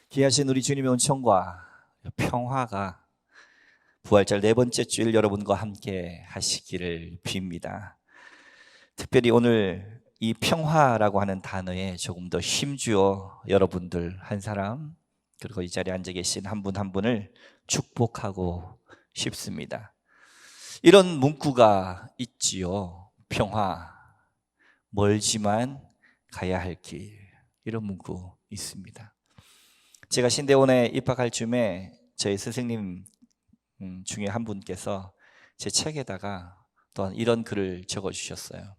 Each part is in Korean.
귀하신 우리 주님의 은총과 평화가 부활절 네 번째 주일 여러분과 함께 하시기를 빕니다. 특별히 오늘 이 평화라고 하는 단어에 조금 더 힘주어 여러분들 한 사람, 그리고 이 자리에 앉아 계신 한 분 한 분을 축복하고 싶습니다. 이런 문구가 있지요. 평화, 멀지만 가야 할 길, 이런 문구 있습니다. 제가 신대원에 입학할 즈음에 저희 선생님 중에 한 분께서 제 책에다가 또한 이런 글을 적어주셨어요.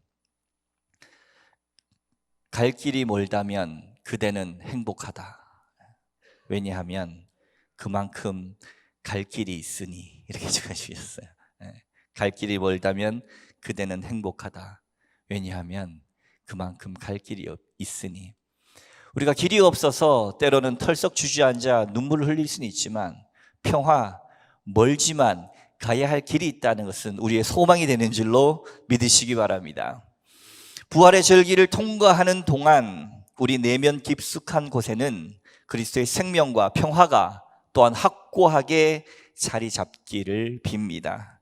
갈 길이 멀다면 그대는 행복하다. 왜냐하면 그만큼 갈 길이 있으니, 이렇게 적어주셨어요. 갈 길이 멀다면 그대는 행복하다. 왜냐하면 그만큼 갈 길이 있으니. 우리가 길이 없어서 때로는 털썩 주저앉아 눈물을 흘릴 수는 있지만, 평화, 멀지만 가야 할 길이 있다는 것은 우리의 소망이 되는 줄로 믿으시기 바랍니다. 부활의 절기를 통과하는 동안 우리 내면 깊숙한 곳에는 그리스도의 생명과 평화가 또한 확고하게 자리 잡기를 빕니다.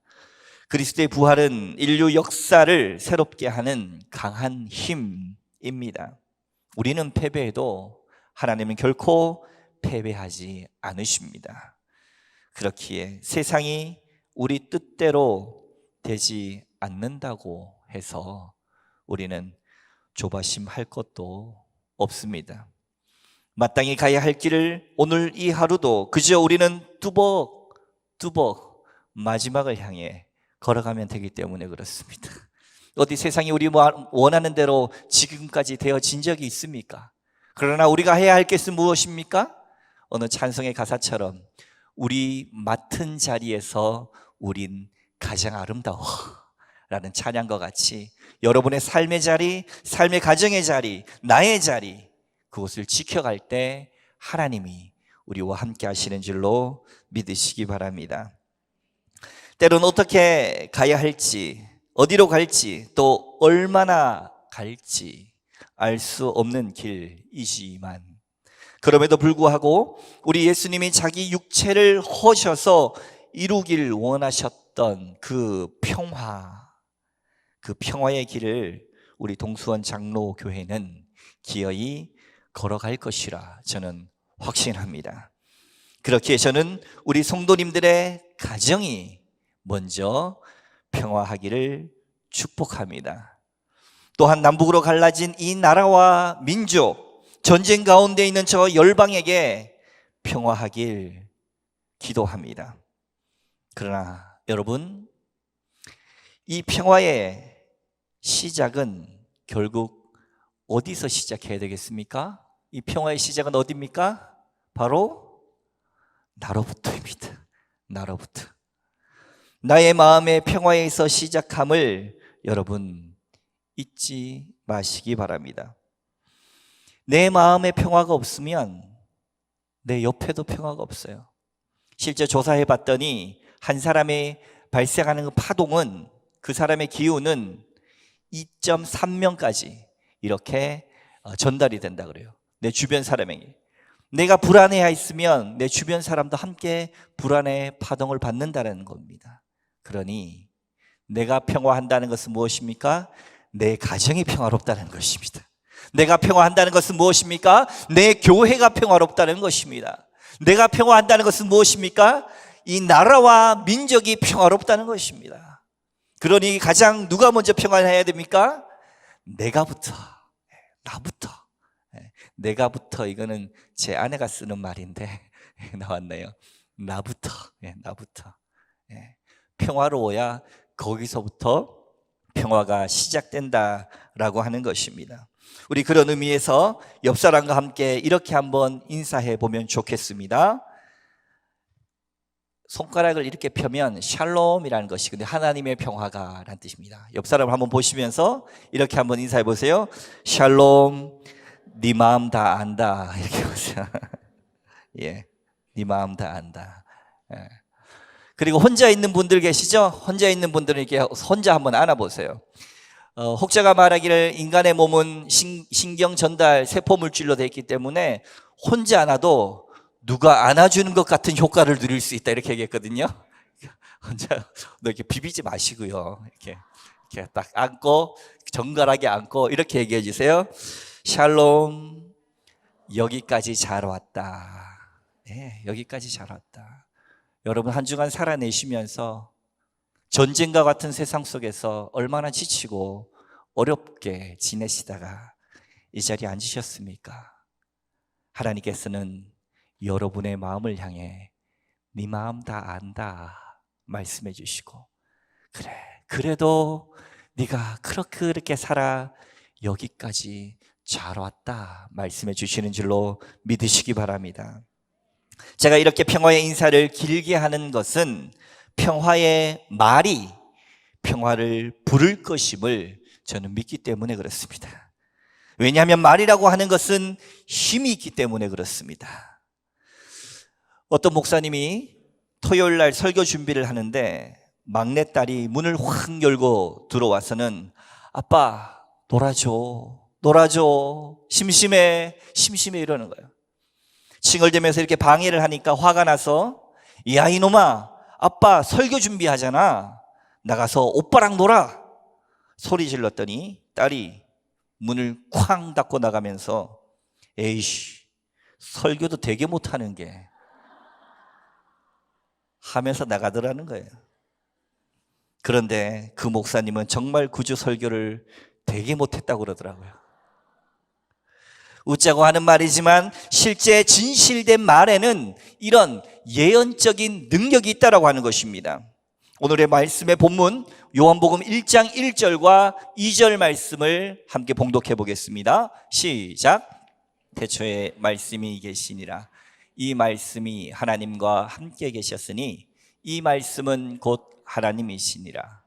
그리스도의 부활은 인류 역사를 새롭게 하는 강한 힘입니다. 우리는 패배해도 하나님은 결코 패배하지 않으십니다. 그렇기에 세상이 우리 뜻대로 되지 않는다고 해서 우리는 조바심할 것도 없습니다. 마땅히 가야 할 길을 오늘 이 하루도 그저 우리는 뚜벅뚜벅 마지막을 향해 걸어가면 되기 때문에 그렇습니다. 어디 세상이 우리 원하는 대로 지금까지 되어진 적이 있습니까? 그러나 우리가 해야 할 것은 무엇입니까? 어느 찬송의 가사처럼 우리 맡은 자리에서 우린 가장 아름다워 라는 찬양과 같이 여러분의 삶의 자리, 삶의 가정의 자리, 나의 자리, 그것을 지켜갈 때 하나님이 우리와 함께 하시는 줄로 믿으시기 바랍니다. 때로는 어떻게 가야 할지, 어디로 갈지, 또 얼마나 갈지 알 수 없는 길이지만, 그럼에도 불구하고 우리 예수님이 자기 육체를 허셔서 이루길 원하셨던 그 평화의 길을 우리 동수원 장로교회는 기어이 걸어갈 것이라 저는 확신합니다. 그렇기에 저는 우리 성도님들의 가정이 먼저 평화하기를 축복합니다. 또한 남북으로 갈라진 이 나라와 민족, 전쟁 가운데 있는 저 열방에게 평화하길 기도합니다. 그러나 여러분, 이 평화의 시작은 결국 어디서 시작해야 되겠습니까? 이 평화의 시작은 어디입니까? 바로 나로부터입니다. 나로부터. 나의 마음의 평화에서 시작함을 여러분 잊지 마시기 바랍니다. 내 마음의 평화가 없으면 내 옆에도 평화가 없어요. 실제 조사해 봤더니 한 사람의 발생하는 그 파동은, 그 사람의 기운은 2.3명까지 이렇게 전달이 된다 그래요. 내 주변 사람에게. 내가 불안해 있으면 내 주변 사람도 함께 불안의 파동을 받는다는 겁니다. 그러니 내가 평화한다는 것은 무엇입니까? 내 가정이 평화롭다는 것입니다. 내가 평화한다는 것은 무엇입니까? 내 교회가 평화롭다는 것입니다. 내가 평화한다는 것은 무엇입니까? 이 나라와 민족이 평화롭다는 것입니다. 그러니 가장 누가 먼저 평화해야 됩니까? 내가부터, 나부터. 내가부터, 이거는 제 아내가 쓰는 말인데 나왔네요. 나부터. 평화로워야 거기서부터 평화가 시작된다라고 하는 것입니다. 우리 그런 의미에서 옆 사람과 함께 이렇게 한번 인사해 보면 좋겠습니다. 손가락을 이렇게 펴면 샬롬이라는 것이, 근데 하나님의 평화가 라는 뜻입니다. 옆 사람을 한번 보시면서 이렇게 한번 인사해 보세요. 샬롬, 네 마음 다 안다. 이렇게 보세요. 예, 네 마음 다 안다. 예. 그리고 혼자 있는 분들 계시죠? 혼자 있는 분들은 이렇게 혼자 한번 안아보세요. 혹자가 말하기를 인간의 몸은 신경 전달 세포 물질로 되어 있기 때문에 혼자 안아도 누가 안아주는 것 같은 효과를 누릴 수 있다 이렇게 얘기했거든요. 혼자 너 이렇게 비비지 마시고요. 이렇게 딱 안고 정갈하게 안고 이렇게 얘기해 주세요. 샬롬, 여기까지 잘 왔다. 네, 여기까지 잘 왔다. 여러분 한 주간 살아내시면서 전쟁과 같은 세상 속에서 얼마나 지치고 어렵게 지내시다가 이 자리에 앉으셨습니까? 하나님께서는 여러분의 마음을 향해 네 마음 다 안다 말씀해 주시고, 그래 그래도 네가 그렇게 살아 여기까지 잘 왔다 말씀해 주시는 줄로 믿으시기 바랍니다. 제가 이렇게 평화의 인사를 길게 하는 것은 평화의 말이 평화를 부를 것임을 저는 믿기 때문에 그렇습니다. 왜냐하면 말이라고 하는 것은 힘이 있기 때문에 그렇습니다. 어떤 목사님이 토요일 날 설교 준비를 하는데 막내딸이 문을 확 열고 들어와서는 아빠 놀아줘 심심해 이러는 거예요. 칭얼대면서 이렇게 방해를 하니까 화가 나서 야 이놈아, 아빠 설교 준비하잖아, 나가서 오빠랑 놀아 소리 질렀더니 딸이 문을 쾅 닫고 나가면서 에이씨 설교도 되게 못하는 게 하면서 나가더라는 거예요. 그런데 그 목사님은 정말 구주 설교를 되게 못했다고 그러더라고요. 웃자고 하는 말이지만 실제 진실된 말에는 이런 예언적인 능력이 있다고 하는 것입니다. 오늘의 말씀의 본문 요한복음 1장 1절과 2절 말씀을 함께 봉독해 보겠습니다. 시작. 태초에 말씀이 계시니라. 이 말씀이 하나님과 함께 계셨으니 이 말씀은 곧 하나님이시니라.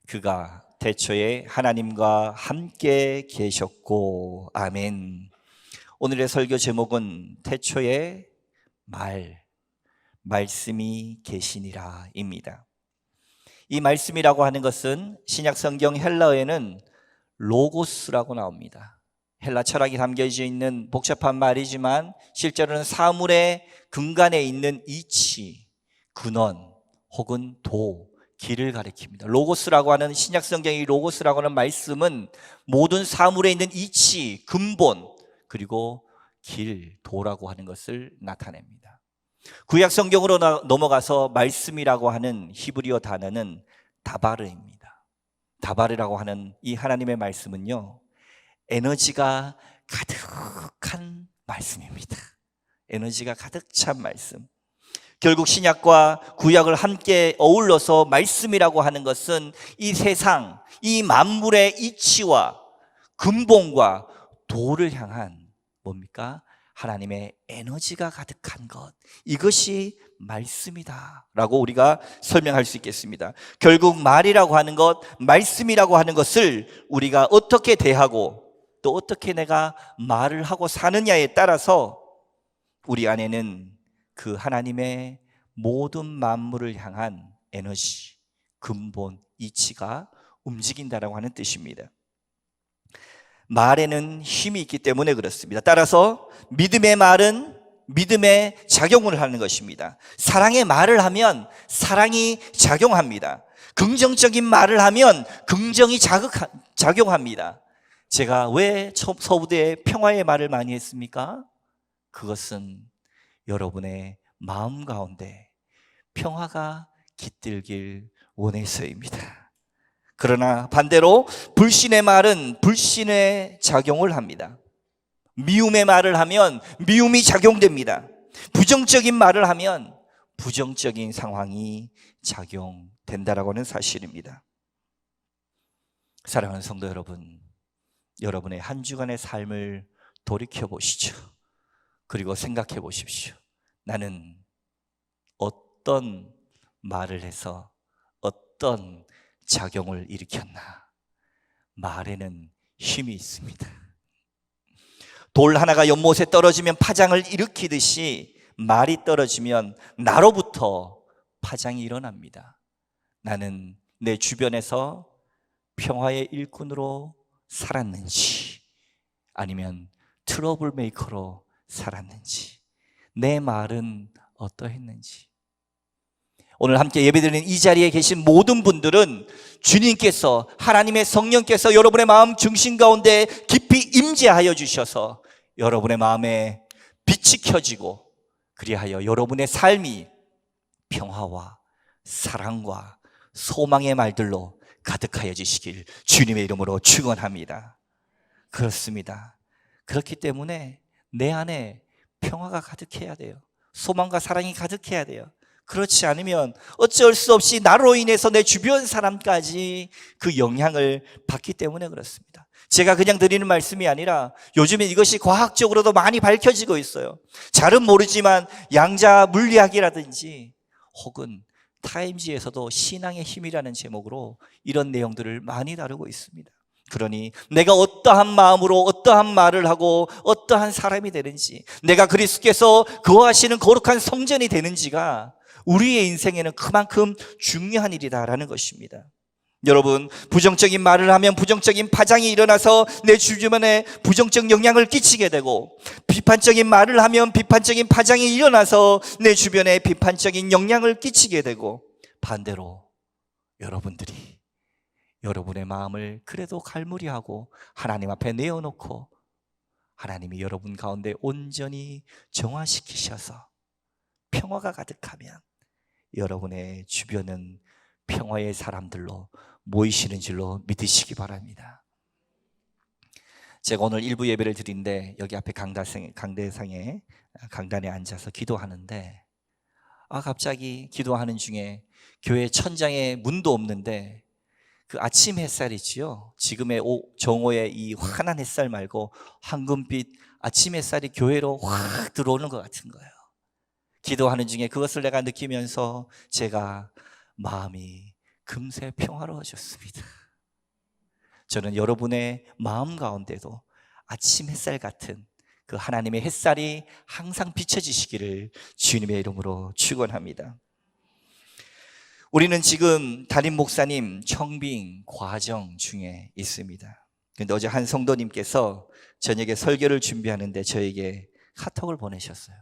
그가 태초에 하나님과 함께 계셨고. 아멘. 오늘의 설교 제목은 태초에 말씀이 계시니라 입니다. 이 말씀이라고 하는 것은 신약 성경 헬라어에는 로고스라고 나옵니다. 헬라 철학이 담겨져 있는 복잡한 말이지만 실제로는 사물의 근간에 있는 이치, 근원 혹은 길을 가리킵니다. 로고스라고 하는 신약 성경의 로고스라고 하는 말씀은 모든 사물에 있는 이치, 근본 그리고 도라고 하는 것을 나타냅니다. 구약 성경으로 넘어가서 말씀이라고 하는 히브리어 단어는 다바르입니다. 다바르라고 하는 이 하나님의 말씀은요, 에너지가 가득한 말씀입니다. 에너지가 가득 찬 말씀. 결국 신약과 구약을 함께 어울러서 말씀이라고 하는 것은 이 세상, 이 만물의 이치와 근본과 도를 향한 뭡니까? 하나님의 에너지가 가득한 것, 이것이 말씀이다 라고 우리가 설명할 수 있겠습니다. 결국 말이라고 하는 것, 말씀이라고 하는 것을 우리가 어떻게 대하고 또 어떻게 내가 말을 하고 사느냐에 따라서 우리 안에는 그 하나님의 모든 만물을 향한 에너지, 근본, 이치가 움직인다라고 하는 뜻입니다. 말에는 힘이 있기 때문에 그렇습니다. 따라서 믿음의 말은 믿음의 작용을 하는 것입니다. 사랑의 말을 하면 사랑이 작용합니다. 긍정적인 말을 하면 긍정이 작용합니다. 제가 왜 서부대에 평화의 말을 많이 했습니까? 그것은 여러분의 마음 가운데 평화가 깃들길 원해서입니다. 그러나 반대로 불신의 말은 불신의 작용을 합니다. 미움의 말을 하면 미움이 작용됩니다. 부정적인 말을 하면 부정적인 상황이 작용된다라고 하는 사실입니다. 사랑하는 성도 여러분, 여러분의 한 주간의 삶을 돌이켜 보시죠. 그리고 생각해 보십시오. 나는 어떤 말을 해서 어떤 작용을 일으켰나? 말에는 힘이 있습니다. 돌 하나가 연못에 떨어지면 파장을 일으키듯이 말이 떨어지면 나로부터 파장이 일어납니다. 나는 내 주변에서 평화의 일꾼으로 살았는지 아니면 트러블 메이커로 살았는지, 내 말은 어떠했는지. 오늘 함께 예배드리는 이 자리에 계신 모든 분들은 주님께서, 하나님의 성령께서 여러분의 마음 중심 가운데 깊이 임재하여 주셔서 여러분의 마음에 빛이 켜지고, 그리하여 여러분의 삶이 평화와 사랑과 소망의 말들로 가득하여 지시길 주님의 이름으로 축원합니다. 그렇습니다. 그렇기 때문에 내 안에 평화가 가득해야 돼요. 소망과 사랑이 가득해야 돼요. 그렇지 않으면 어쩔 수 없이 나로 인해서 내 주변 사람까지 그 영향을 받기 때문에 그렇습니다. 제가 그냥 드리는 말씀이 아니라 요즘에 이것이 과학적으로도 많이 밝혀지고 있어요. 잘은 모르지만 양자 물리학이라든지 혹은 타임지에서도 신앙의 힘이라는 제목으로 이런 내용들을 많이 다루고 있습니다. 그러니 내가 어떠한 마음으로 어떠한 말을 하고 어떠한 사람이 되는지, 내가 그리스도께서 거하시는 거룩한 성전이 되는지가 우리의 인생에는 그만큼 중요한 일이다라는 것입니다. 여러분, 부정적인 말을 하면 부정적인 파장이 일어나서 내 주변에 부정적 영향을 끼치게 되고, 비판적인 말을 하면 비판적인 파장이 일어나서 내 주변에 비판적인 영향을 끼치게 되고, 반대로 여러분들이 여러분의 마음을 그래도 갈무리하고 하나님 앞에 내어놓고 하나님이 여러분 가운데 온전히 정화시키셔서 평화가 가득하면 여러분의 주변은 평화의 사람들로 모이시는 줄로 믿으시기 바랍니다. 제가 오늘 일부 예배를 드린데 여기 앞에 강단에 앉아서 기도하는데, 갑자기 기도하는 중에 교회 천장에 문도 없는데 그 아침 햇살이지요. 지금의 정오의 이 환한 햇살 말고 황금빛 아침 햇살이 교회로 확 들어오는 것 같은 거예요. 기도하는 중에 그것을 내가 느끼면서 제가 마음이 금세 평화로워졌습니다. 저는 여러분의 마음 가운데도 아침 햇살 같은 그 하나님의 햇살이 항상 비춰지시기를 주님의 이름으로 축원합니다. 우리는 지금 담임 목사님 청빙 과정 중에 있습니다. 그런데 어제 한 성도님께서 저녁에 설교를 준비하는데 저에게 카톡을 보내셨어요.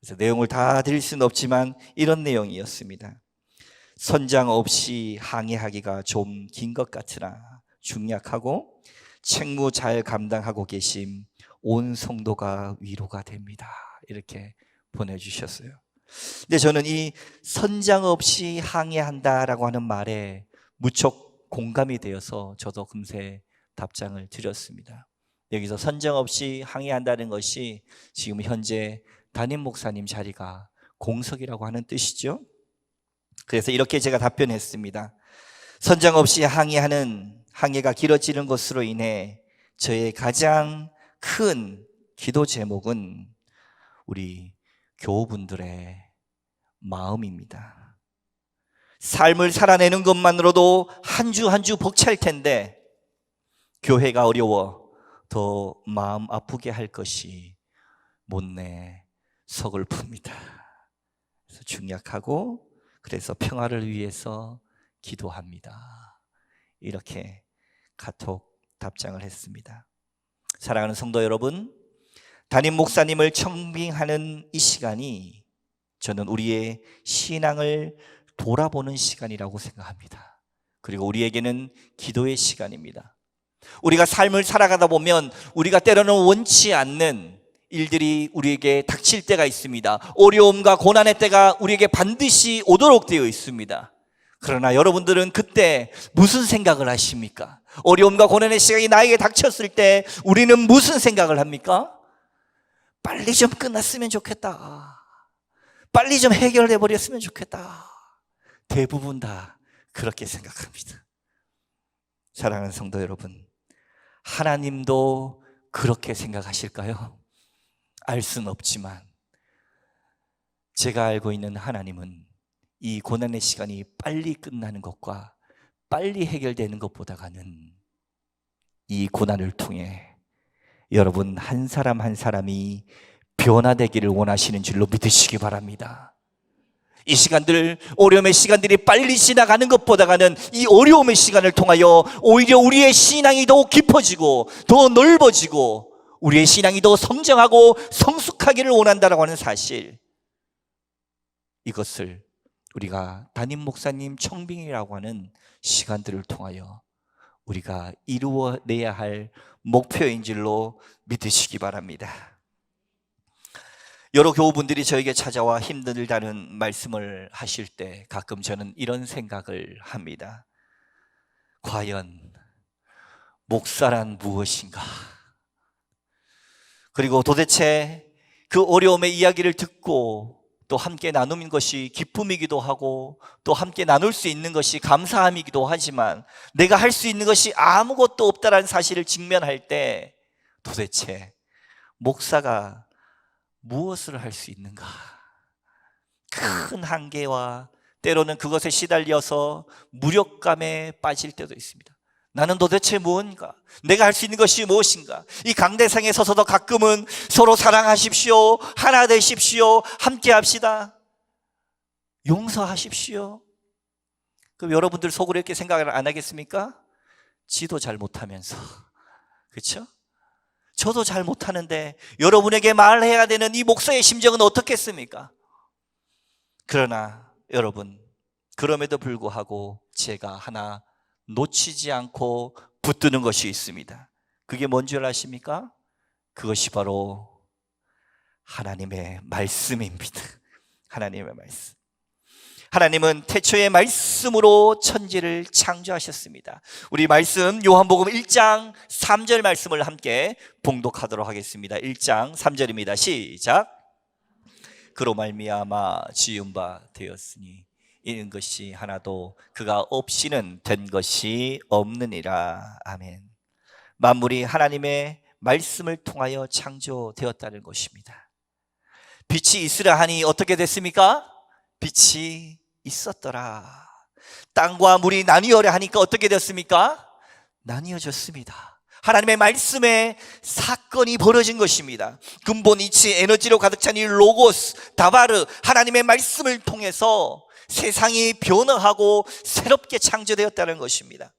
그래서 내용을 다 드릴 수는 없지만 이런 내용이었습니다. 선장 없이 항해하기가 좀 긴 것 같으나 중약하고 책무 잘 감당하고 계심 온 성도가 위로가 됩니다. 이렇게 보내주셨어요. 근데 저는 이 선장 없이 항해한다라고 하는 말에 무척 공감이 되어서 저도 금세 답장을 드렸습니다. 여기서 선장 없이 항해한다는 것이 지금 현재 담임 목사님 자리가 공석이라고 하는 뜻이죠. 그래서 이렇게 제가 답변했습니다. 선장 없이 항해가 길어지는 것으로 인해 저의 가장 큰 기도 제목은 우리 교우분들의 마음입니다. 삶을 살아내는 것만으로도 한 주 한 주 벅찰 텐데 교회가 어려워 더 마음 아프게 할 것이 못내 서글픕니다. 그래서 중약하고 그래서 평화를 위해서 기도합니다. 이렇게 카톡 답장을 했습니다. 사랑하는 성도 여러분, 담임 목사님을 청빙하는 이 시간이 저는 우리의 신앙을 돌아보는 시간이라고 생각합니다. 그리고 우리에게는 기도의 시간입니다. 우리가 삶을 살아가다 보면 우리가 때로는 원치 않는 일들이 우리에게 닥칠 때가 있습니다. 어려움과 고난의 때가 우리에게 반드시 오도록 되어 있습니다. 그러나 여러분들은 그때 무슨 생각을 하십니까? 어려움과 고난의 시간이 나에게 닥쳤을 때 우리는 무슨 생각을 합니까? 빨리 좀 끝났으면 좋겠다. 빨리 좀 해결돼 버렸으면 좋겠다. 대부분 다 그렇게 생각합니다. 사랑하는 성도 여러분, 하나님도 그렇게 생각하실까요? 알 수는 없지만 제가 알고 있는 하나님은 이 고난의 시간이 빨리 끝나는 것과 빨리 해결되는 것보다는 이 고난을 통해 여러분 한 사람 한 사람이 변화되기를 원하시는 줄로 믿으시기 바랍니다. 이 시간들, 어려움의 시간들이 빨리 지나가는 것보다는 이 어려움의 시간을 통하여 오히려 우리의 신앙이 더욱 깊어지고 더 넓어지고 우리의 신앙이 더 성장하고 성숙하기를 원한다라고 하는 사실, 이것을 우리가 담임 목사님 청빙이라고 하는 시간들을 통하여 우리가 이루어내야 할 목표인 줄로 믿으시기 바랍니다. 여러 교우분들이 저에게 찾아와 힘들다는 말씀을 하실 때 가끔 저는 이런 생각을 합니다. 과연 목사란 무엇인가? 그리고 도대체 그 어려움의 이야기를 듣고 또 함께 나누는 것이 기쁨이기도 하고 또 함께 나눌 수 있는 것이 감사함이기도 하지만 내가 할 수 있는 것이 아무것도 없다는 사실을 직면할 때 도대체 목사가 무엇을 할 수 있는가? 큰 한계와 때로는 그것에 시달려서 무력감에 빠질 때도 있습니다. 나는 도대체 무엇인가? 내가 할 수 있는 것이 무엇인가? 이 강대상에 서서도 가끔은 서로 사랑하십시오, 하나 되십시오, 함께 합시다, 용서하십시오. 그럼 여러분들 속으로 이렇게 생각을 안 하겠습니까? 지도 잘 못하면서, 그렇죠? 저도 잘 못하는데 여러분에게 말해야 되는 이 목사의 심정은 어떻겠습니까? 그러나 여러분, 그럼에도 불구하고 제가 하나 놓치지 않고 붙드는 것이 있습니다. 그게 뭔 줄 아십니까? 그것이 바로 하나님의 말씀입니다. 하나님의 말씀. 하나님은 태초의 말씀으로 천지를 창조하셨습니다. 우리 말씀 요한복음 1장 3절 말씀을 함께 봉독하도록 하겠습니다. 1장 3절입니다. 시작. 그로 말미암아 지은 바 되었으니 이는 것이 하나도 그가 없이는 된 것이 없느니라. 아멘. 만물이 하나님의 말씀을 통하여 창조되었다는 것입니다. 빛이 있으라 하니 어떻게 됐습니까? 빛이 있었더라. 땅과 물이 나뉘어라 하니까 어떻게 됐습니까? 나뉘어졌습니다. 하나님의 말씀에 사건이 벌어진 것입니다. 근본 이치 에너지로 가득 찬 이 로고스, 다바르, 하나님의 말씀을 통해서 세상이 변화하고 새롭게 창조되었다는 것입니다.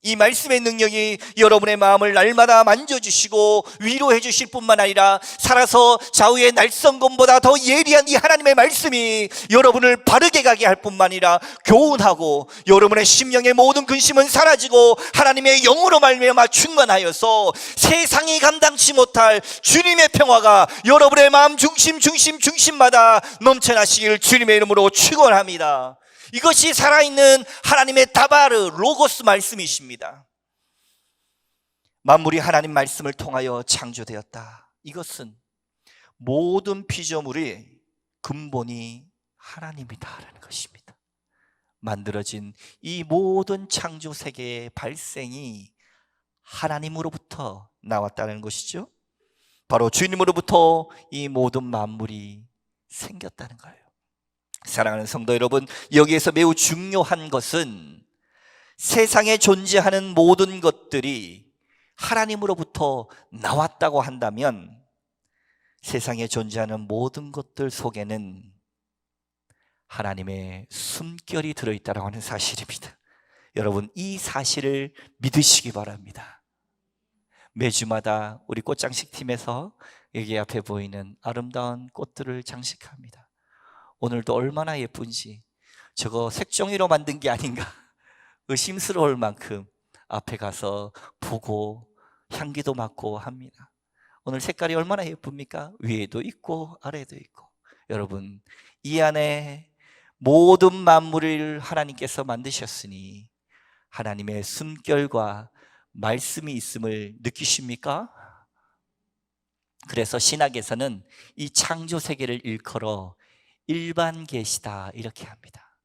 이 말씀의 능력이 여러분의 마음을 날마다 만져주시고 위로해 주실 뿐만 아니라 살아서 좌우의 날성검보다 더 예리한 이 하나님의 말씀이 여러분을 바르게 가게 할 뿐만 아니라 교훈하고 여러분의 심령의 모든 근심은 사라지고 하나님의 영으로 말미암아 충만하여서 세상이 감당치 못할 주님의 평화가 여러분의 마음 중심마다 넘쳐나시길 주님의 이름으로 축원합니다. 이것이 살아있는 하나님의 다바르 로고스 말씀이십니다. 만물이 하나님 말씀을 통하여 창조되었다. 이것은 모든 피조물의 근본이 하나님이다라는 것입니다. 만들어진 이 모든 창조 세계의 발생이 하나님으로부터 나왔다는 것이죠. 바로 주님으로부터 이 모든 만물이 생겼다는 거예요. 사랑하는 성도 여러분, 여기에서 매우 중요한 것은 세상에 존재하는 모든 것들이 하나님으로부터 나왔다고 한다면 세상에 존재하는 모든 것들 속에는 하나님의 숨결이 들어있다고 하는 사실입니다. 여러분, 이 사실을 믿으시기 바랍니다. 매주마다 우리 꽃장식 팀에서 여기 앞에 보이는 아름다운 꽃들을 장식합니다. 오늘도 얼마나 예쁜지, 저거 색종이로 만든 게 아닌가 의심스러울 만큼 앞에 가서 보고 향기도 맡고 합니다. 오늘 색깔이 얼마나 예쁩니까? 위에도 있고 아래도 있고. 여러분, 이 안에 모든 만물을 하나님께서 만드셨으니 하나님의 숨결과 말씀이 있음을 느끼십니까? 그래서 신학에서는 이 창조 세계를 일컬어 일반 계시다 이렇게 합니다.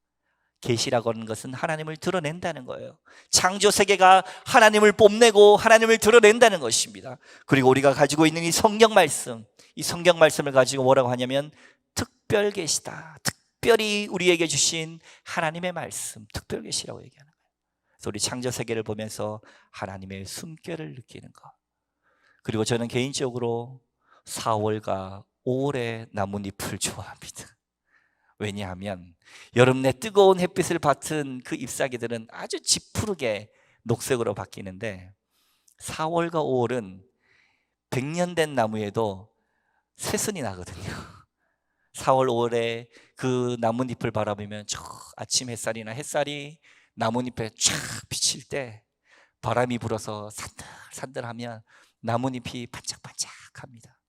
계시라고 하는 것은 하나님을 드러낸다는 거예요. 창조 세계가 하나님을 뽐내고 하나님을 드러낸다는 것입니다. 그리고 우리가 가지고 있는 이 성경 말씀, 이 성경 말씀을 가지고 뭐라고 하냐면 특별 계시다. 특별히 우리에게 주신 하나님의 말씀, 특별 계시라고 얘기하는 거예요. 그래서 우리 창조 세계를 보면서 하나님의 숨결을 느끼는 것. 그리고 저는 개인적으로 4월과 5월의 나뭇잎을 좋아합니다. 왜냐하면 여름 내 뜨거운 햇빛을 받은 그 잎사귀들은 아주 지푸르게 녹색으로 바뀌는데 4월과 5월은 100년 된 나무에도 새순이 나거든요. 4월, 5월에 그 나뭇잎을 바라보면 저 아침 햇살이 나뭇잎에 쫙 비칠 때 바람이 불어서 산들산들하면 나뭇잎이 반짝반짝합니다.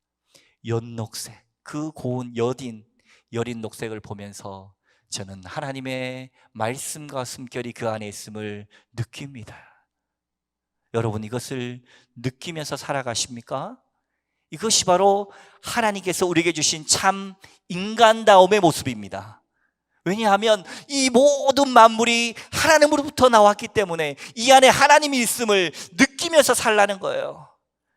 연녹색, 그 고운 여린 녹색을 보면서 저는 하나님의 말씀과 숨결이 그 안에 있음을 느낍니다. 여러분, 이것을 느끼면서 살아가십니까? 이것이 바로 하나님께서 우리에게 주신 참 인간다움의 모습입니다. 왜냐하면 이 모든 만물이 하나님으로부터 나왔기 때문에 이 안에 하나님이 있음을 느끼면서 살라는 거예요.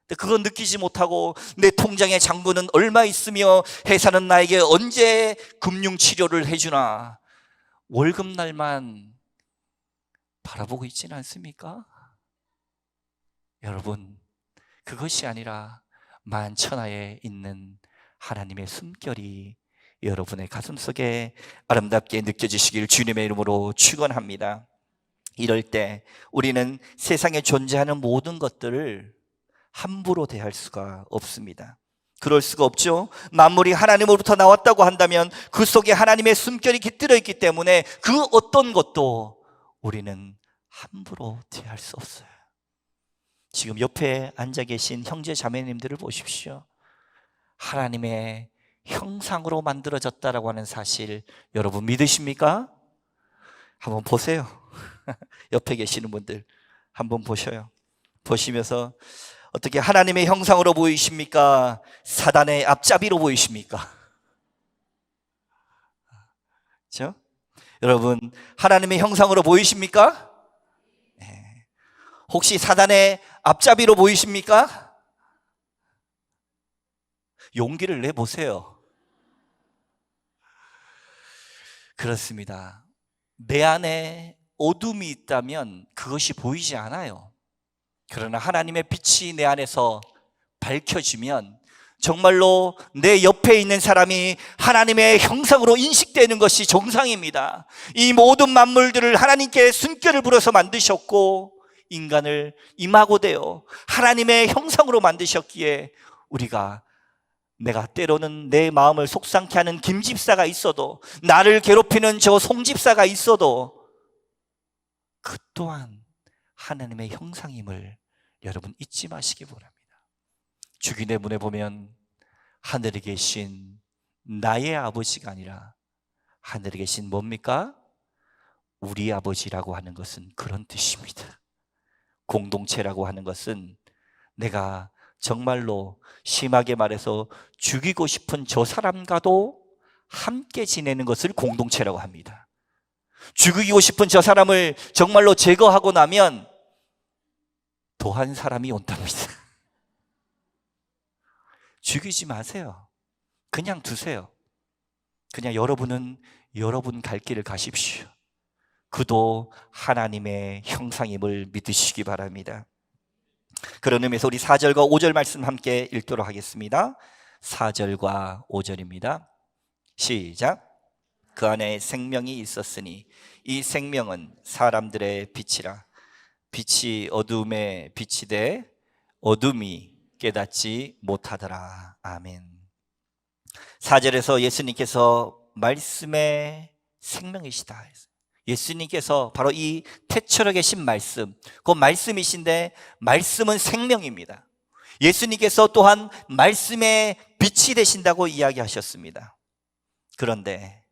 근데 그건 느끼지 못하고 내 통장에 잔고는 얼마 있으며 회사는 나에게 언제 금융치료를 해주나 월급날만 바라보고 있지는 않습니까? 여러분, 그것이 아니라 만천하에 있는 하나님의 숨결이 여러분의 가슴 속에 아름답게 느껴지시길 주님의 이름으로 축원합니다. 이럴 때 우리는 세상에 존재하는 모든 것들을 함부로 대할 수가 없습니다. 그럴 수가 없죠. 만물이 하나님으로부터 나왔다고 한다면 그 속에 하나님의 숨결이 깃들어 있기 때문에 그 어떤 것도 우리는 함부로 대할 수 없어요. 지금 옆에 앉아 계신 형제 자매님들을 보십시오. 하나님의 형상으로 만들어졌다라고 하는 사실 여러분 믿으십니까? 한번 보세요. 옆에 계시는 분들 한번 보셔요. 보시면서 어떻게 하나님의 형상으로 보이십니까? 사단의 앞잡이로 보이십니까? 그렇죠? 여러분, 하나님의 형상으로 보이십니까? 네. 혹시 사단의 앞잡이로 보이십니까? 용기를 내보세요. 그렇습니다. 내 안에 어둠이 있다면 그것이 보이지 않아요. 그러나 하나님의 빛이 내 안에서 밝혀지면 정말로 내 옆에 있는 사람이 하나님의 형상으로 인식되는 것이 정상입니다. 이 모든 만물들을 하나님께 숨결을 불어서 만드셨고 인간을 이마고되어 하나님의 형상으로 만드셨기에 내가 때로는 내 마음을 속상케 하는 김집사가 있어도, 나를 괴롭히는 저 송집사가 있어도 그 또한 하나님의 형상임을 여러분 잊지 마시기 바랍니다. 주기내 문에 보면 하늘에 계신 나의 아버지가 아니라 하늘에 계신 뭡니까? 우리 아버지라고 하는 것은 그런 뜻입니다. 공동체라고 하는 것은 내가 정말로 심하게 말해서 죽이고 싶은 저 사람과도 함께 지내는 것을 공동체라고 합니다. 죽이고 싶은 저 사람을 정말로 제거하고 나면 더한 사람이 온답니다. 죽이지 마세요. 그냥 두세요. 그냥 여러분은 여러분 갈 길을 가십시오. 그도 하나님의 형상임을 믿으시기 바랍니다. 그런 의미에서 우리 4절과 5절 말씀 함께 읽도록 하겠습니다. 4절과 5절입니다. 시작. 그 안에 생명이 있었으니 이 생명은 사람들의 빛이라. 빛이 어둠에 비치되 어둠이 깨닫지 못하더라. 아멘. 4절에서 예수님께서 말씀의 생명이시다. 예수님께서 바로 이 태초로 계신 말씀, 그 말씀이신데 말씀은 생명입니다. 예수님께서 또한 말씀의 빛이 되신다고 이야기하셨습니다. 그런데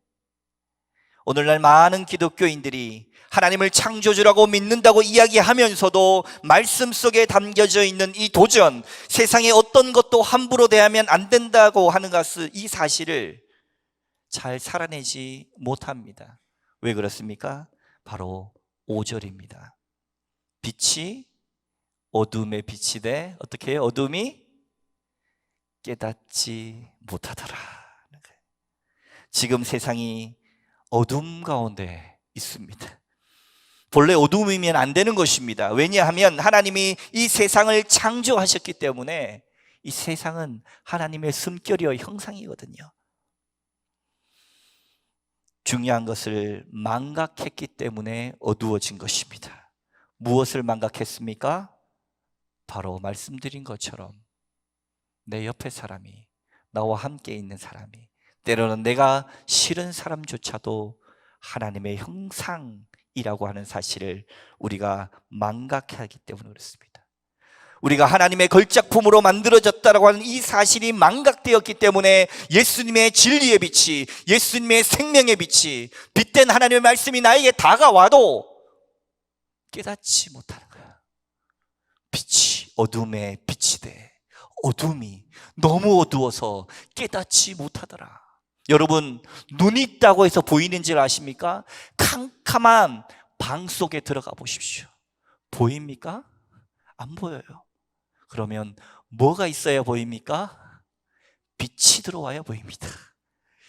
오늘날 많은 기독교인들이 하나님을 창조주라고 믿는다고 이야기하면서도 말씀 속에 담겨져 있는 이 도전, 세상의 어떤 것도 함부로 대하면 안 된다고 하는 것을, 이 사실을 잘 살아내지 못합니다. 왜 그렇습니까? 바로 5절입니다. 빛이 어둠에 비치되 어떻게 해요? 어둠이 깨닫지 못하더라. 지금 세상이 어둠 가운데 있습니다. 본래 어둠이면 안 되는 것입니다. 왜냐하면 하나님이 이 세상을 창조하셨기 때문에 이 세상은 하나님의 숨결이요 형상이거든요. 중요한 것을 망각했기 때문에 어두워진 것입니다. 무엇을 망각했습니까? 바로 말씀드린 것처럼 내 옆에 사람이, 나와 함께 있는 사람이, 때로는 내가 싫은 사람조차도 하나님의 형상이라고 하는 사실을 우리가 망각하기 때문에 그렇습니다. 우리가 하나님의 걸작품으로 만들어졌다고 하는 이 사실이 망각되었기 때문에 예수님의 진리의 빛이, 예수님의 생명의 빛이, 빛된 하나님의 말씀이 나에게 다가와도 깨닫지 못하는 거야. 빛이 어둠에 빛이 돼. 어둠이 너무 어두워서 깨닫지 못하더라. 여러분, 눈이 있다고 해서 보이는 줄 아십니까? 캄캄한 방 속에 들어가 보십시오. 보입니까? 안 보여요. 그러면 뭐가 있어야 보입니까? 빛이 들어와야 보입니다.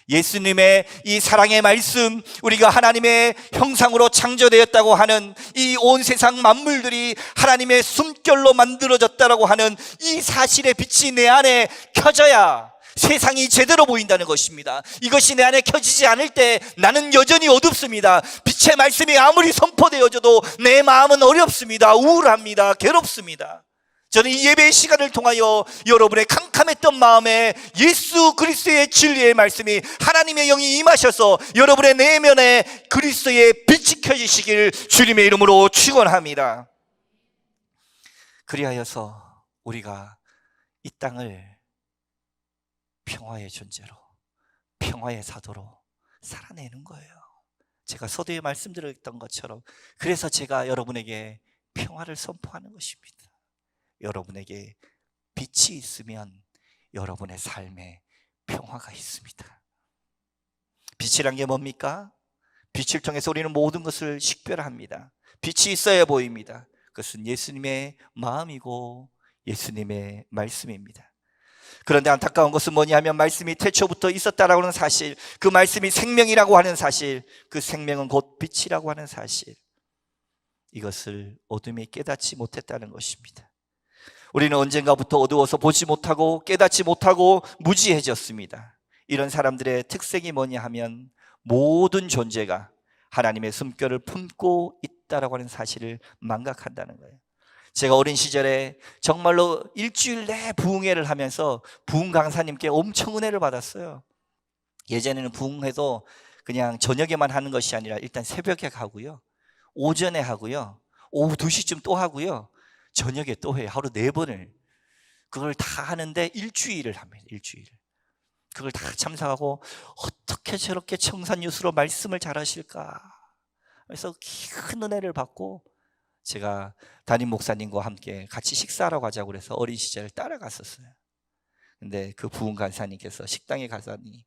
예수님의 이 사랑의 말씀, 우리가 하나님의 형상으로 창조되었다고 하는 이 온 세상 만물들이 하나님의 숨결로 만들어졌다고 하는 이 사실의 빛이 내 안에 켜져야 세상이 제대로 보인다는 것입니다. 이것이 내 안에 켜지지 않을 때 나는 여전히 어둡습니다. 빛의 말씀이 아무리 선포되어져도 내 마음은 어렵습니다. 우울합니다. 괴롭습니다. 저는 이 예배의 시간을 통하여 여러분의 캄캄했던 마음에 예수 그리스도의 진리의 말씀이, 하나님의 영이 임하셔서 여러분의 내면에 그리스도의 빛이 켜지시길 주님의 이름으로 축원합니다. 그리하여서 우리가 이 땅을 평화의 존재로, 평화의 사도로 살아내는 거예요. 제가 서두에 말씀드렸던 것처럼, 그래서 제가 여러분에게 평화를 선포하는 것입니다. 여러분에게 빛이 있으면 여러분의 삶에 평화가 있습니다. 빛이란 게 뭡니까? 빛을 통해서 우리는 모든 것을 식별합니다. 빛이 있어야 보입니다. 그것은 예수님의 마음이고 예수님의 말씀입니다. 그런데 안타까운 것은 뭐냐 하면, 말씀이 태초부터 있었다라고 하는 사실, 그 말씀이 생명이라고 하는 사실, 그 생명은 곧 빛이라고 하는 사실, 이것을 어둠이 깨닫지 못했다는 것입니다. 우리는 언젠가부터 어두워서 보지 못하고 깨닫지 못하고 무지해졌습니다. 이런 사람들의 특색이 뭐냐 하면, 모든 존재가 하나님의 숨결을 품고 있다라고 하는 사실을 망각한다는 거예요. 제가 어린 시절에 정말로 일주일 내 부흥회를 하면서 부흥 강사님께 엄청 은혜를 받았어요. 예전에는 부흥회도 그냥 저녁에만 하는 것이 아니라 일단 새벽에 하고요, 오전에 하고요, 오후 2시쯤 또 하고요, 저녁에 또 해요. 하루 4번을. 그걸 다 하는데 일주일을 합니다. 일주일을. 그걸 다 참석하고, 어떻게 저렇게 청산유수로 말씀을 잘하실까? 그래서 큰 은혜를 받고, 제가 담임 목사님과 함께 같이 식사하러 가자고 그래서 어린 시절 따라갔었어요. 근데 그 부흥 간사님께서 식당에 가서니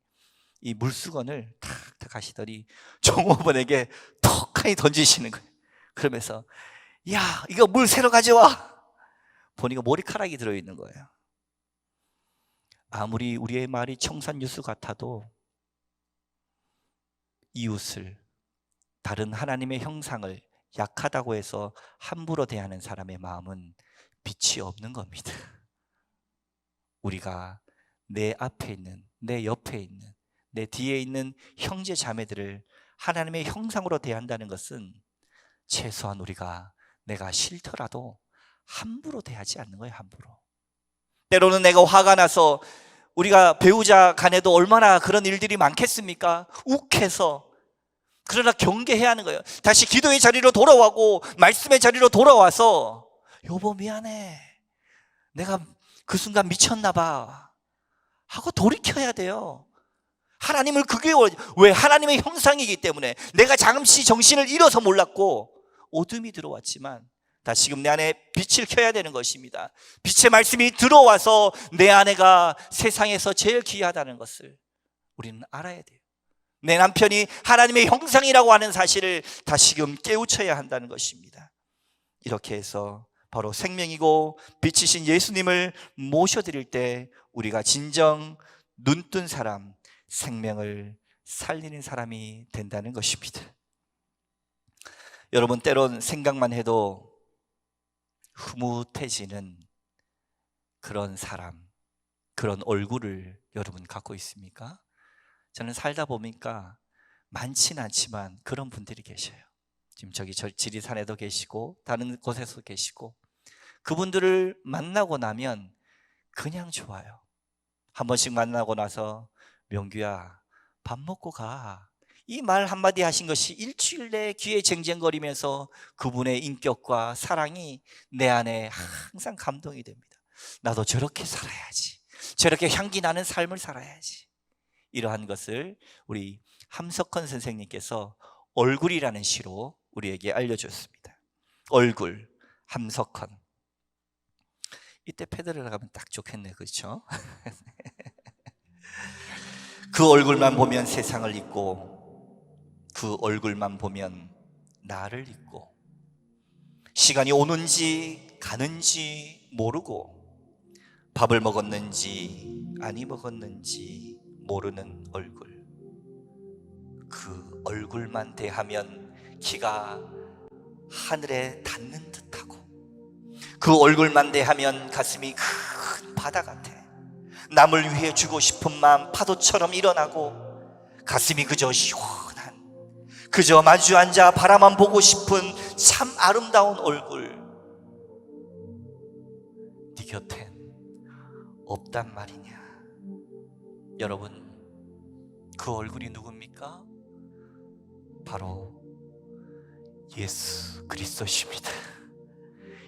이 물수건을 탁탁 하시더니 종업원에게 턱하니 던지시는 거예요. 그러면서, 야, 이거 물 새로 가져와. 보니까 머리카락이 들어있는 거예요. 아무리 우리의 말이 청산유수 같아도 이웃을, 다른 하나님의 형상을 약하다고 해서 함부로 대하는 사람의 마음은 빛이 없는 겁니다. 우리가 내 앞에 있는, 내 옆에 있는, 내 뒤에 있는 형제 자매들을 하나님의 형상으로 대한다는 것은 최소한 우리가, 내가 싫더라도 함부로 대하지 않는 거예요. 함부로. 때로는 내가 화가 나서, 우리가 배우자 간에도 얼마나 그런 일들이 많겠습니까? 욱해서. 그러나 경계해야 하는 거예요. 다시 기도의 자리로 돌아오고 말씀의 자리로 돌아와서, 여보 미안해, 내가 그 순간 미쳤나 봐 하고 돌이켜야 돼요. 하나님을, 그게 왜? 하나님의 형상이기 때문에. 내가 잠시 정신을 잃어서 몰랐고 어둠이 들어왔지만 다시금 내 안에 빛을 켜야 되는 것입니다. 빛의 말씀이 들어와서 내 아내가 세상에서 제일 귀하다는 것을 우리는 알아야 돼요. 내 남편이 하나님의 형상이라고 하는 사실을 다시금 깨우쳐야 한다는 것입니다. 이렇게 해서 바로 생명이고 빛이신 예수님을 모셔드릴 때 우리가 진정 눈뜬 사람, 생명을 살리는 사람이 된다는 것입니다. 여러분, 때론 생각만 해도 흐뭇해지는 그런 사람, 그런 얼굴을 여러분 갖고 있습니까? 저는 살다 보니까 많지는 않지만 그런 분들이 계셔요. 지금 저기 지리산에도 계시고 다른 곳에서 계시고, 그분들을 만나고 나면 그냥 좋아요. 한 번씩 만나고 나서 명규야 밥 먹고 가, 이 말 한마디 하신 것이 일주일 내에 귀에 쟁쟁거리면서 그분의 인격과 사랑이 내 안에 항상 감동이 됩니다. 나도 저렇게 살아야지, 저렇게 향기 나는 삶을 살아야지. 이러한 것을 우리 함석헌 선생님께서 얼굴이라는 시로 우리에게 알려줬습니다. 얼굴, 함석헌. 이때 패드를 가면 딱 좋겠네, 그렇죠? 그 얼굴만 보면 세상을 잊고, 그 얼굴만 보면 나를 잊고, 시간이 오는지 가는지 모르고, 밥을 먹었는지 아니 먹었는지 모르는 얼굴. 그 얼굴만 대하면 기가 하늘에 닿는 듯하고, 그 얼굴만 대하면 가슴이 큰 바다 같아. 남을 위해 주고 싶은 마음 파도처럼 일어나고, 가슴이 그저 시원한, 그저 마주 앉아 바라만 보고 싶은 참 아름다운 얼굴. 네 곁엔 없단 말이냐. 여러분, 그 얼굴이 누굽니까? 바로 예수 그리스도십니다.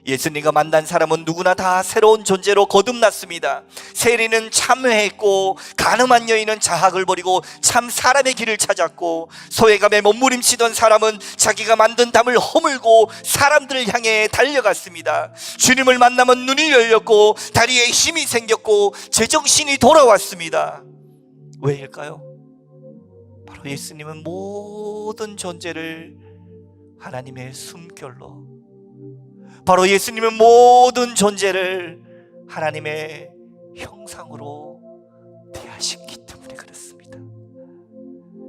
예수님과 만난 사람은 누구나 다 새로운 존재로 거듭났습니다. 세리는 참회했고, 가늠한 여인은 자학을 버리고 참 사람의 길을 찾았고, 소외감에 몸부림치던 사람은 자기가 만든 담을 허물고 사람들을 향해 달려갔습니다. 주님을 만나면 눈이 열렸고 다리에 힘이 생겼고 제정신이 돌아왔습니다. 왜일까요? 바로 예수님은 모든 존재를 하나님의 숨결로, 바로 예수님은 모든 존재를 하나님의 형상으로 대하셨기 때문에 그렇습니다.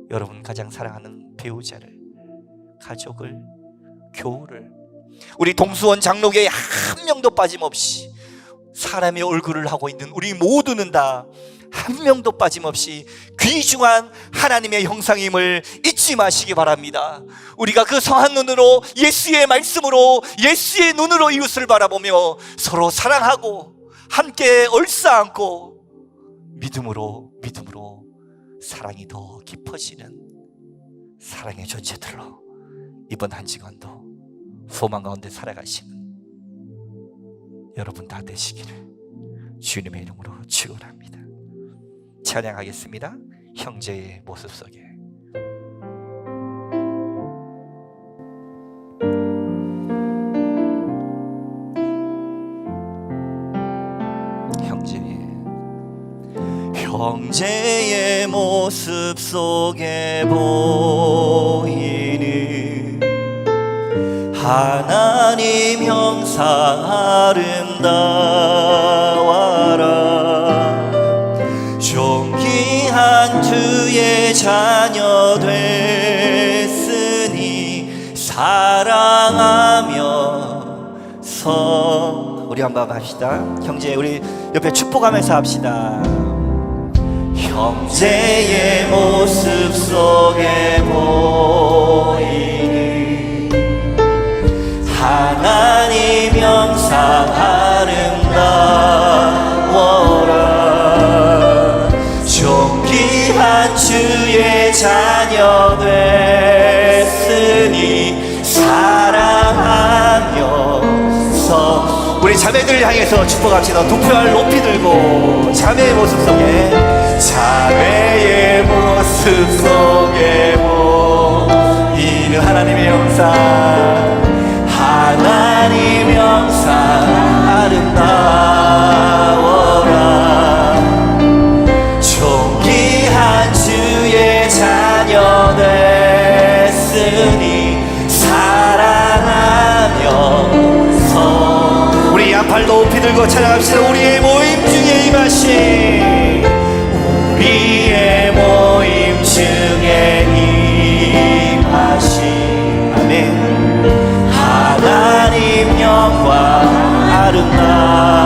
여러분, 가장 사랑하는 배우자를, 가족을, 교우를, 우리 동수원 장로교에 한 명도 빠짐없이 사람의 얼굴을 하고 있는 우리 모두는 다 한 명도 빠짐없이 귀중한 하나님의 형상임을 잊지 마시기 바랍니다. 우리가 그 성한 눈으로, 예수의 말씀으로, 예수의 눈으로 이웃을 바라보며 서로 사랑하고 함께 얼싸안고 믿음으로 사랑이 더 깊어지는 사랑의 존재들로 이번 한 주간도 소망 가운데 살아가시는 여러분 다 되시기를 주님의 이름으로 축원합니다. 찬양하겠습니다. 형제의 모습 속에. 형제의 모습 속에 보이는 하나님 형상 아름다워라. 존귀한 주의 자녀 됐으니 사랑하며 우리 한번 합시다. 형제, 우리 옆에 축복하면서 합시다. 형제의 모습 속에 보이는 하나님 형상 아름다워라. 존귀한 주의 자녀 됐으니 사랑하면서 우리 자매들 향해서 축복합시다. 두 팔 높이 들고 자매의 모습 속에, 자매의 모습 속에 보이는 하나님의 형상, 하나님 형상 아름다워라. 존귀한 주의 자녀 됐으니 사랑하면서 우리 양팔 높이 들고 찬양합시다. 우리의 모임 중에 임하신, 우리의 모임 중에 임하신 아멘. 하나님 영광 아름다워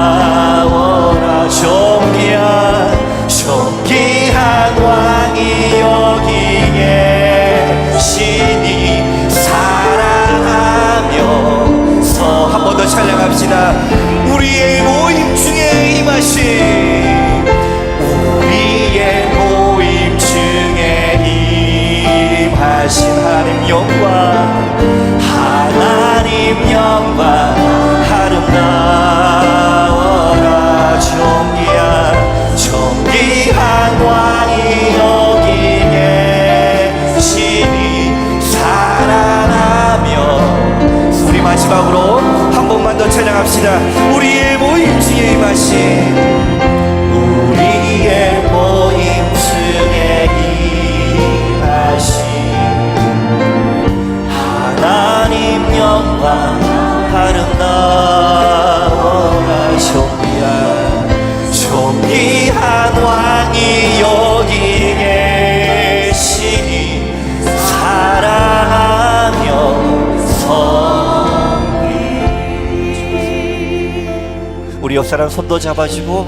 우리 옆 사람 손도 잡아주고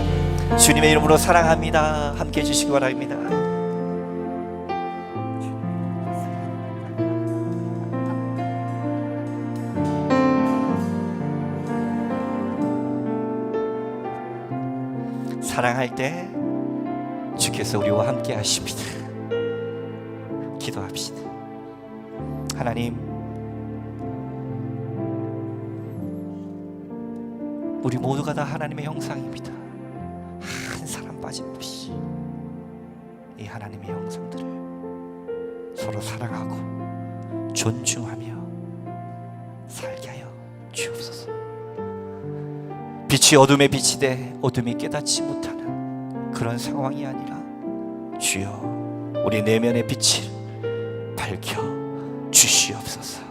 주님의 이름으로 사랑합니다 함께 해주시기 바랍니다. 사랑할 때 주께서 우리와 함께 하십니다. 기도합시다. 하나님, 우리 모두가 다 하나님의 형상입니다. 한 사람 빠짐없이 이 하나님의 형상들을 서로 사랑하고 존중하며 살게 하여 주옵소서. 빛이 어둠에 빛이 돼 어둠이 깨닫지 못하는 그런 상황이 아니라 주여 우리 내면의 빛을 밝혀 주시옵소서.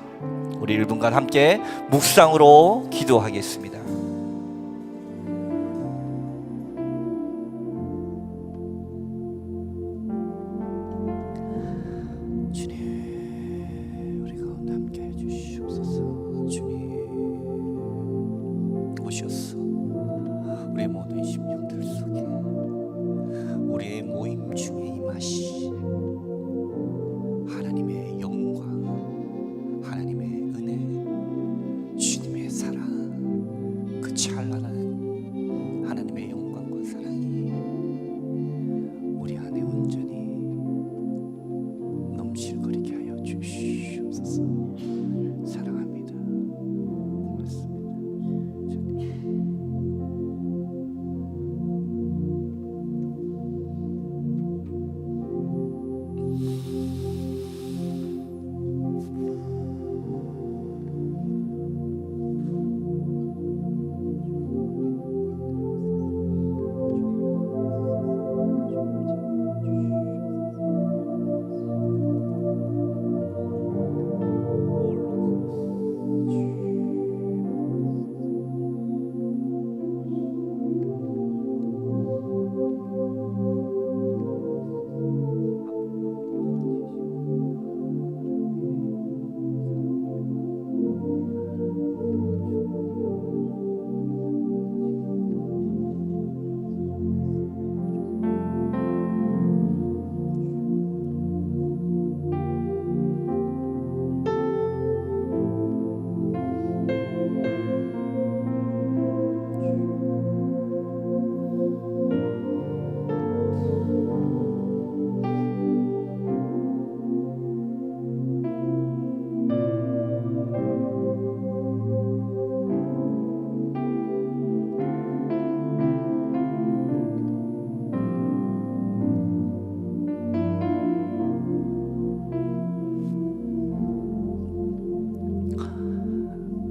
우리 1분간 함께 묵상으로 기도하겠습니다. 주님, 우리 가운데 함께 해주시옵소서. 주님 오셔서 우리의 모든 심령들 속에 우리의 모임 중에 임하시 하나님의 영광, 하나님의 은혜, 주님의 사랑, 그 찬란한 하나님의 영광과 사랑이 우리 안에 온전히 넘실거리게 하여 주시옵소서. 사랑합니다. 고맙습니다.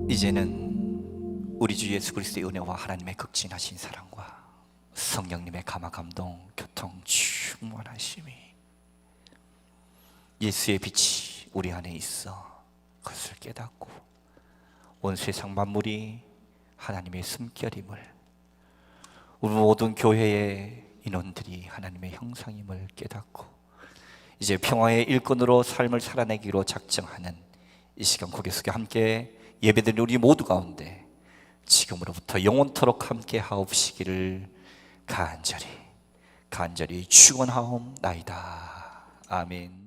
이제는 우리 주 예수 그리스도의 은혜와 하나님의 극진하신 사랑과 성령님의 감화 감동 교통 충만하심이 예수의 빛이 우리 안에 있어 그것을 깨닫고 온 세상 만물이 하나님의 숨결임을, 우리 모든 교회의 인원들이 하나님의 형상임을 깨닫고 이제 평화의 일꾼으로 삶을 살아내기로 작정하는 이 시간 고개 숙여 함께 예배드리는 우리 모두 가운데 지금으로부터 영원토록 함께 하옵시기를 간절히 축원하옵나이다. 아멘.